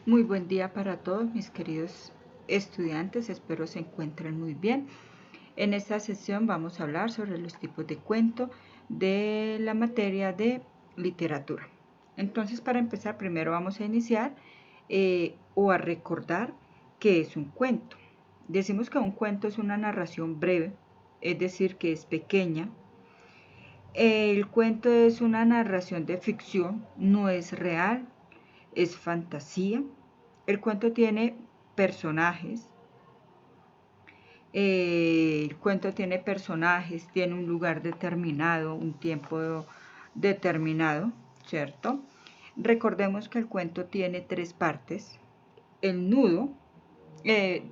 Muy buen día para todos mis queridos estudiantes, espero se encuentren muy bien. En esta sesión vamos a hablar sobre los tipos de cuento de la materia de literatura. Entonces, para empezar, primero vamos a iniciar o a recordar qué es un cuento. Decimos que un cuento es una narración breve, es decir, que es pequeña. El cuento es una narración de ficción, no es real, es fantasía. El cuento tiene personajes, tiene un lugar determinado, un tiempo determinado, ¿cierto? Recordemos que el cuento tiene tres partes: el nudo, el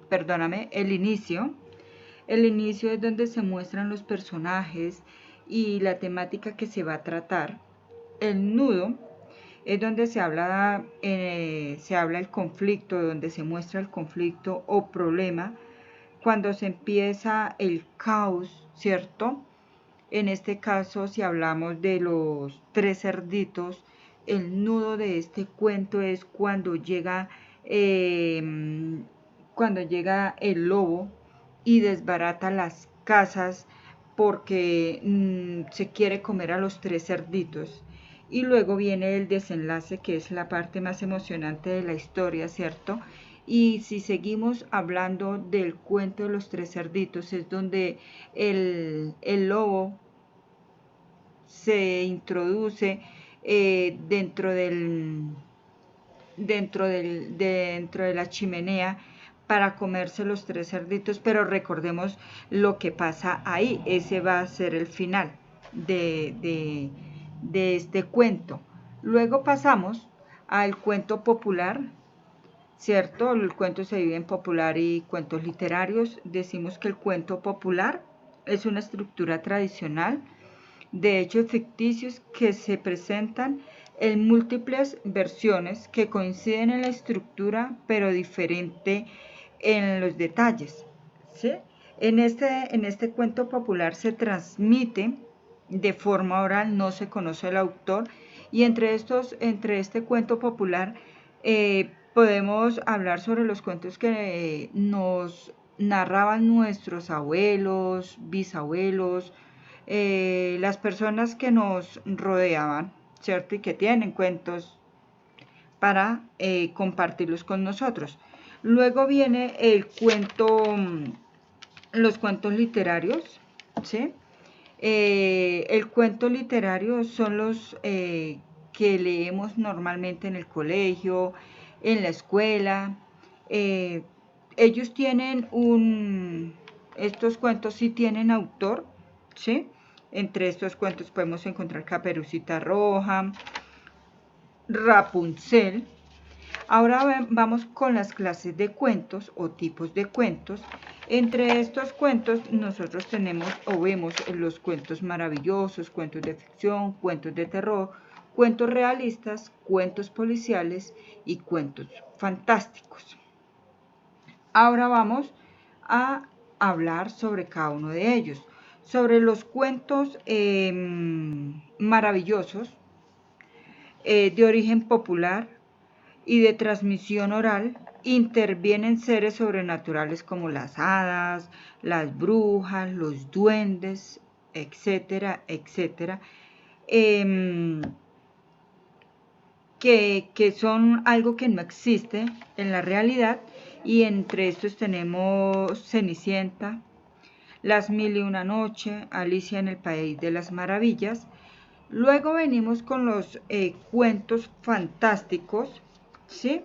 inicio. El inicio es donde se muestran los personajes y la temática que se va a tratar. El nudo es donde se habla el conflicto, donde se muestra el conflicto o problema, cuando se empieza el caos, ¿cierto? En este caso, si hablamos de los tres cerditos, el nudo de este cuento es cuando llega el lobo y desbarata las casas porque se quiere comer a los tres cerditos. Y luego viene el desenlace, que es la parte más emocionante de la historia, ¿cierto? Y si seguimos hablando del cuento de los tres cerditos, es donde el lobo se introduce dentro de la chimenea para comerse los tres cerditos, pero recordemos lo que pasa ahí. Ese va a ser el final de este cuento. Luego pasamos al cuento popular, ¿cierto? El cuento se divide en popular y cuentos literarios. Decimos que el cuento popular es una estructura tradicional de hechos ficticios que se presentan en múltiples versiones que coinciden en la estructura pero diferente en los detalles, ¿sí? En este cuento popular se transmite de forma oral, no se conoce el autor, y entre este cuento popular podemos hablar sobre los cuentos que nos narraban nuestros abuelos, bisabuelos, las personas que nos rodeaban, ¿cierto? Y que tienen cuentos para compartirlos con nosotros. Luego viene los cuentos literarios, ¿sí? El cuento literario son los que leemos normalmente en el colegio, en la escuela. Eh, estos cuentos sí tienen autor, ¿sí? Entre estos cuentos podemos encontrar Caperucita Roja, Rapunzel. Ahora vamos con las clases de cuentos o tipos de cuentos. Entre estos cuentos nosotros tenemos o vemos los cuentos maravillosos, cuentos de ficción, cuentos de terror, cuentos realistas, cuentos policiales y cuentos fantásticos. Ahora vamos a hablar sobre cada uno de ellos. Sobre los cuentos maravillosos, de origen popular y de transmisión oral, intervienen seres sobrenaturales como las hadas, las brujas, los duendes, etcétera, etcétera, que son algo que no existe en la realidad, y entre estos tenemos Cenicienta, Las Mil y una Noche, Alicia en el País de las Maravillas. Luego venimos con los cuentos fantásticos, ¿sí?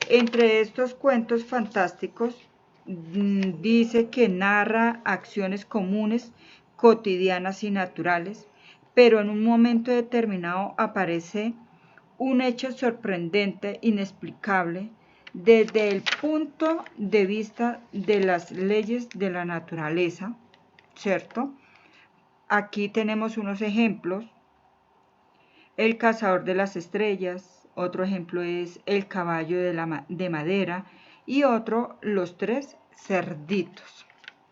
Entre estos cuentos fantásticos dice que narra acciones comunes, cotidianas y naturales, pero en un momento determinado aparece un hecho sorprendente, inexplicable, desde el punto de vista de las leyes de la naturaleza, ¿cierto? Aquí tenemos unos ejemplos: El cazador de las estrellas, otro ejemplo es El caballo de madera, y otro, Los tres cerditos.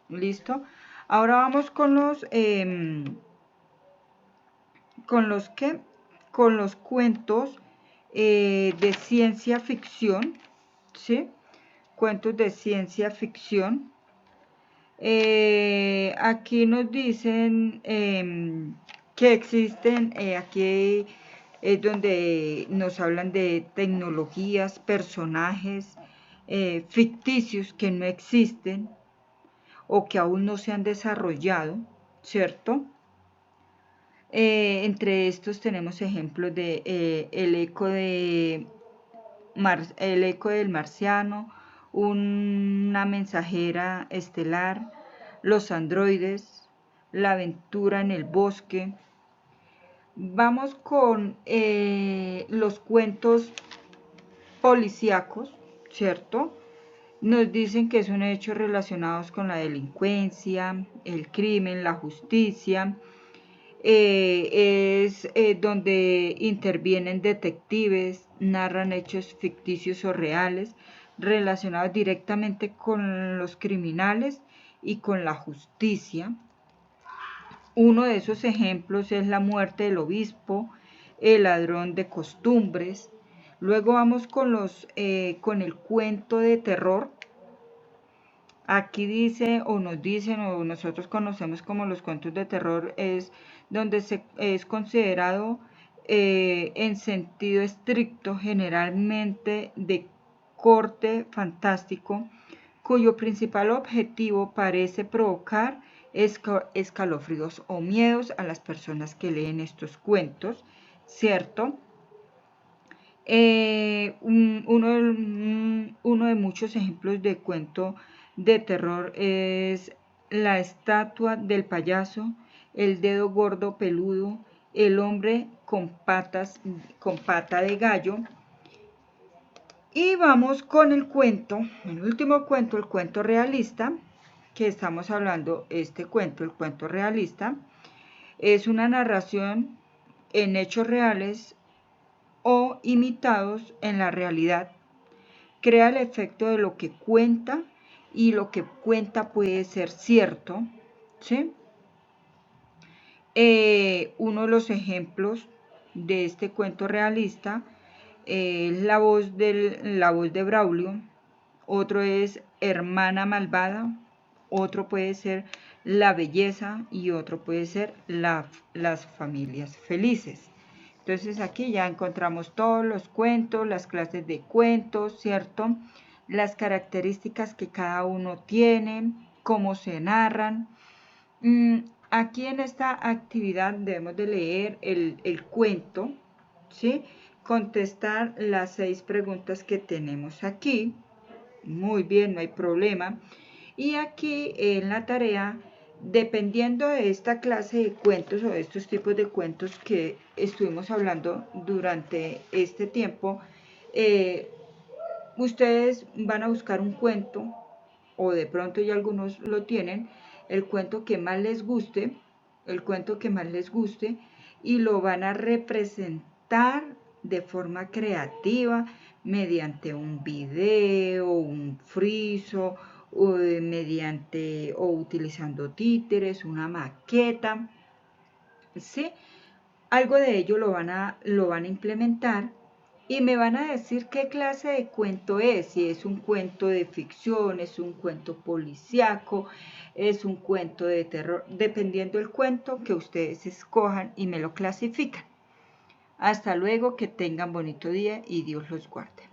¿Listo? Ahora vamos con los cuentos de ciencia ficción, ¿sí? Cuentos de ciencia ficción. Aquí nos dicen que existen, aquí es donde nos hablan de tecnologías, personajes ficticios que no existen o que aún no se han desarrollado, ¿cierto? Entre estos tenemos ejemplos de el eco del marciano, una mensajera estelar, los androides, la aventura en el bosque. Vamos con los cuentos policíacos, ¿cierto? Nos dicen que son hechos relacionados con la delincuencia, el crimen, la justicia. Es donde intervienen detectives, narran hechos ficticios o reales relacionados directamente con los criminales y con la justicia. Uno de esos ejemplos es La muerte del obispo, El ladrón de costumbres. Luego vamos con el cuento de terror. Aquí dice o nos dicen o nosotros conocemos como los cuentos de terror, es donde es considerado en sentido estricto, generalmente de corte fantástico, cuyo principal objetivo parece provocar escalofríos o miedos a las personas que leen estos cuentos, ¿cierto? Uno de muchos ejemplos de cuento de terror es La estatua del payaso, El dedo gordo peludo, El hombre con pata de gallo. Y vamos con el último cuento, el cuento realista, que estamos hablando, este cuento, el cuento realista, es una narración en hechos reales o imitados en la realidad. Crea el efecto de lo que cuenta y lo que cuenta puede ser cierto, ¿sí? Uno de los ejemplos de este cuento realista es la voz de Braulio, otro es Hermana Malvada, otro puede ser La Belleza y otro puede ser Las Familias Felices. Entonces aquí ya encontramos todos los cuentos, las clases de cuentos, ¿cierto? Las características que cada uno tiene, cómo se narran. Aquí en esta actividad debemos de leer el cuento, ¿sí? Contestar las 6 preguntas que tenemos aquí. Muy bien, no hay problema. Y aquí en la tarea, dependiendo de esta clase de cuentos o de estos tipos de cuentos que estuvimos hablando durante este tiempo, ustedes van a buscar un cuento, o de pronto ya algunos lo tienen, el cuento que más les guste, y lo van a representar de forma creativa mediante un video, un friso, o utilizando títeres, una maqueta, ¿sí? Algo de ello lo van a implementar y me van a decir qué clase de cuento es, si es un cuento de ficción, es un cuento policíaco, es un cuento de terror, dependiendo del cuento que ustedes escojan y me lo clasifican. Hasta luego, que tengan bonito día y Dios los guarde.